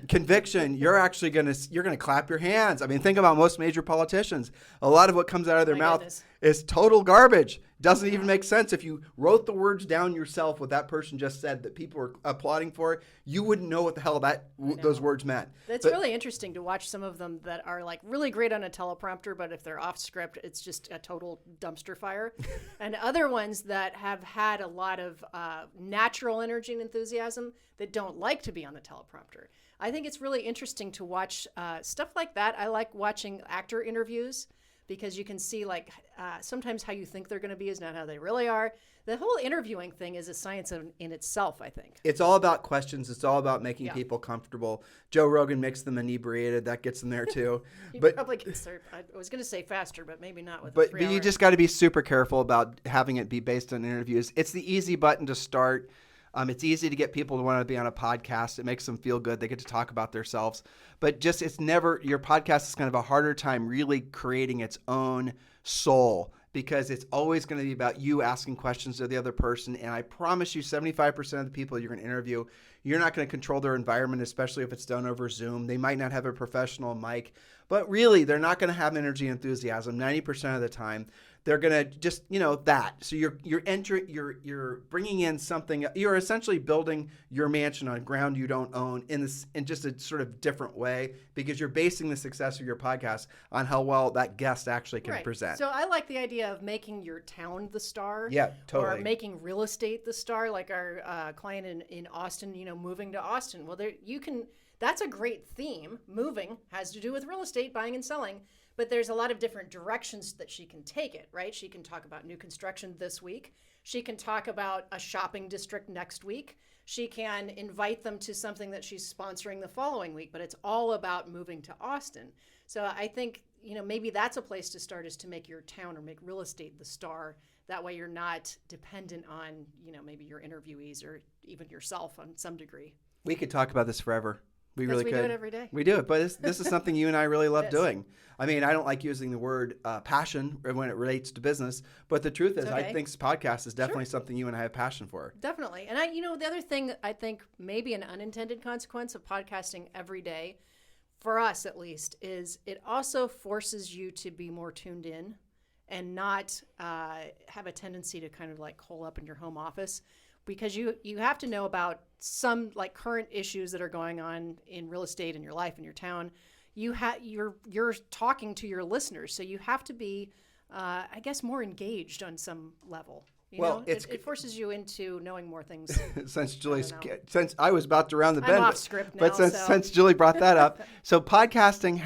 conviction, you're actually gonna clap your hands. I mean, think about most major politicians. A lot of what comes out of their mouth is total garbage. Doesn't even make sense. If you wrote the words down yourself, what that person just said that people are applauding for, you wouldn't know what the hell those words meant. It's really interesting to watch some of them that are like really great on a teleprompter, but if they're off script, it's just a total dumpster fire. And other ones that have had a lot of natural energy and enthusiasm that don't like to be on the teleprompter. I think it's really interesting to watch stuff like that. I like watching actor interviews, because you can see like sometimes how you think they're going to be is not how they really are. The whole interviewing thing is a science in itself, I think. It's all about questions. It's all about making people comfortable. Joe Rogan makes them inebriated. That gets them there too. But probably gets there, I was going to say faster, but maybe not with But you just got to be super careful about having it be based on interviews. It's the easy button to start. It's easy to get people to want to be on a podcast. It makes them feel good. They get to talk about themselves. But your podcast is kind of a harder time really creating its own soul, because it's always going to be about you asking questions of the other person. And I promise you 75% of the people you're going to interview, you're not going to control their environment, especially if it's done over Zoom. They might not have a professional mic, but really they're not going to have energy and enthusiasm 90% of the time. They're gonna just that. So you're bringing in something. You're essentially building your mansion on ground you don't own in just a sort of different way, because you're basing the success of your podcast on how well that guest actually can present. So I like the idea of making your town the star. Yeah, totally. Or making real estate the star, like our client in Austin. Moving to Austin. Well, that's a great theme. Moving has to do with real estate, buying and selling. But there's a lot of different directions that she can take it, right? She can talk about new construction this week. She can talk about a shopping district next week. She can invite them to something that she's sponsoring the following week, but it's all about moving to Austin. So I think, maybe that's a place to start, is to make your town or make real estate the star. That way you're not dependent on, maybe your interviewees or even yourself on some degree. We could talk about this forever. We really could. We do it every day. We do it, but this is something you and I really love doing. I mean, I don't like using the word passion when it relates to business, but the truth is, I think this podcast is definitely something you and I have passion for. Definitely. And the other thing, I think maybe an unintended consequence of podcasting every day, for us at least, is it also forces you to be more tuned in and not have a tendency to kind of like hole up in your home office. Because you have to know about some like current issues that are going on in real estate in your life, in your town. You're talking to your listeners, so you have to be, I guess, more engaged on some level. You Well, know, it's it forces you into knowing more things. since I was about to round the bend, I'm off script now. but since Julie brought that up, so podcasting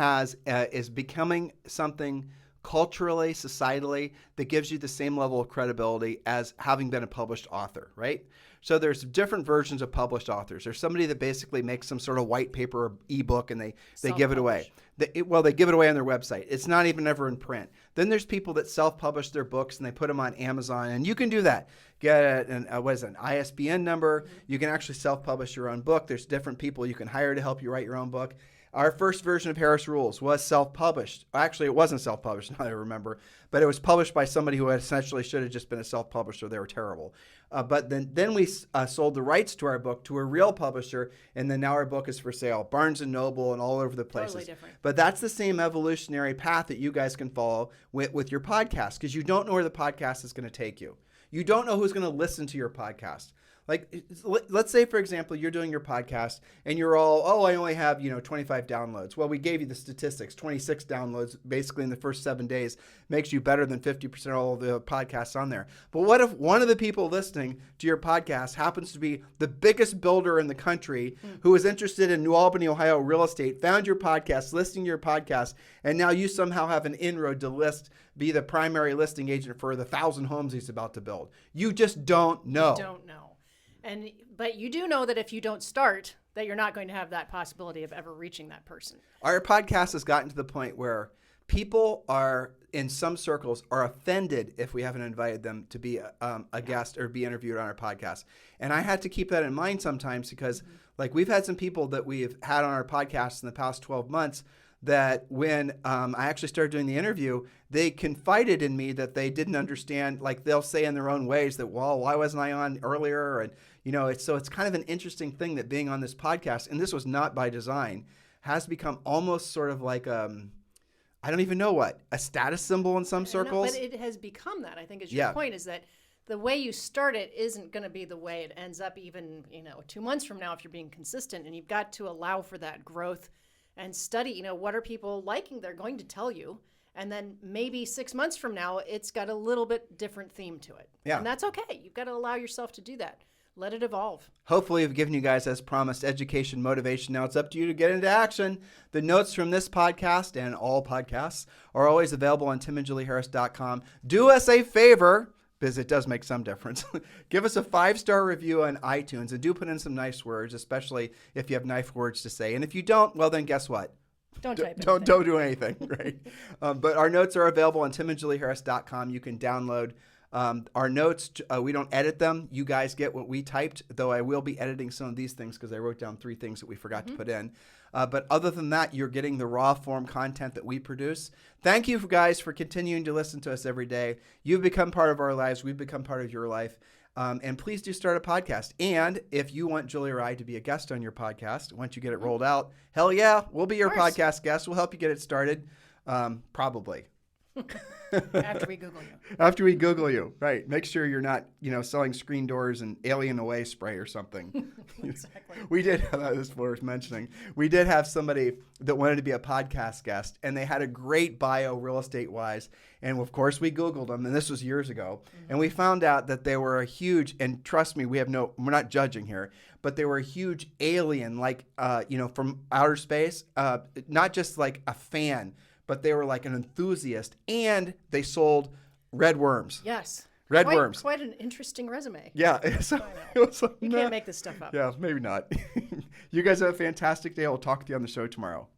is becoming something culturally, societally, that gives you the same level of credibility as having been a published author, right? So there's different versions of published authors. There's somebody that basically makes some sort of white paper or ebook and they give it away. They give it away on their website. It's not even ever in print. Then there's people that self-publish their books and they put them on Amazon, and you can do that. Get an ISBN number. You can actually self-publish your own book. There's different people you can hire to help you write your own book. Our first version of Harris Rules was self-published. Actually, it wasn't self-published, now I remember, but it was published by somebody who essentially should have just been a self-publisher. They were terrible. But then we sold the rights to our book to a real publisher, and then now our book is for sale. Barnes & Noble and all over the places. Totally different. But that's the same evolutionary path that you guys can follow with your podcast, because you don't know where the podcast is going to take you. You don't know who's going to listen to your podcast. Like, let's say, for example, you're doing your podcast and you're all, I only have, 25 downloads. Well, we gave you the statistics. 26 downloads basically in the first 7 days makes you better than 50% of all the podcasts on there. But what if one of the people listening to your podcast happens to be the biggest builder in the country who is interested in New Albany, Ohio real estate, found your podcast, listening to your podcast, and now you somehow have an inroad to be the primary listing agent for the 1,000 homes he's about to build? You just don't know. You don't know. But you do know that if you don't start, that you're not going to have that possibility of ever reaching that person. Our podcast has gotten to the point where people in some circles, are offended if we haven't invited them to be a guest or be interviewed on our podcast. And I had to keep that in mind sometimes because, like, we've had some people that we've had on our podcast in the past 12 months that when I actually started doing the interview, they confided in me that they didn't understand. Like, they'll say in their own ways that, well, why wasn't I on earlier? And, it's kind of an interesting thing that being on this podcast, and this was not by design, has become almost sort of like, I don't even know what, a status symbol in some circles. But it has become that, I think, is your point, is that the way you start it isn't going to be the way it ends up even, 2 months from now if you're being consistent. And you've got to allow for that growth and study, what are people liking? They're going to tell you. And then maybe 6 months from now, it's got a little bit different theme to it. Yeah. And that's okay. You've got to allow yourself to do that. Let it evolve. Hopefully, I've given you guys, as promised, education, motivation. Now it's up to you to get into action. The notes from this podcast and all podcasts are always available on timandjulieharris.com. Do us a favor, because it does make some difference. Give us a 5-star review on iTunes, and do put in some nice words, especially if you have nice words to say. And if you don't, well, then guess what? Don't type anything. Don't do anything, right? But our notes are available on timandjulieharris.com. You can download our notes. We don't edit them. You guys get what we typed, though I will be editing some of these things because I wrote down 3 things that we forgot to put in. But other than that, you're getting the raw form content that we produce. Thank you, guys, for continuing to listen to us every day. You've become part of our lives. We've become part of your life. And please do start a podcast. And if you want Julie or I to be a guest on your podcast, once you get it rolled out, hell yeah, we'll be your podcast guest. We'll help you get it started. Probably. After we Google you. After we Google you, right. Make sure you're not, selling screen doors and alien away spray or something. Exactly. We did have, this is worth mentioning, we did have somebody that wanted to be a podcast guest, and they had a great bio real estate-wise. And, of course, we Googled them, and this was years ago. And we found out that they were a huge, and trust me, we're not judging here, but they were a huge alien, like, from outer space, not just like a fan, but they were like an enthusiast, and they sold red worms. Yes. Red worms. Quite an interesting resume. Yeah. You can't make this stuff up. Yeah, maybe not. You guys have a fantastic day. I'll talk to you on the show tomorrow.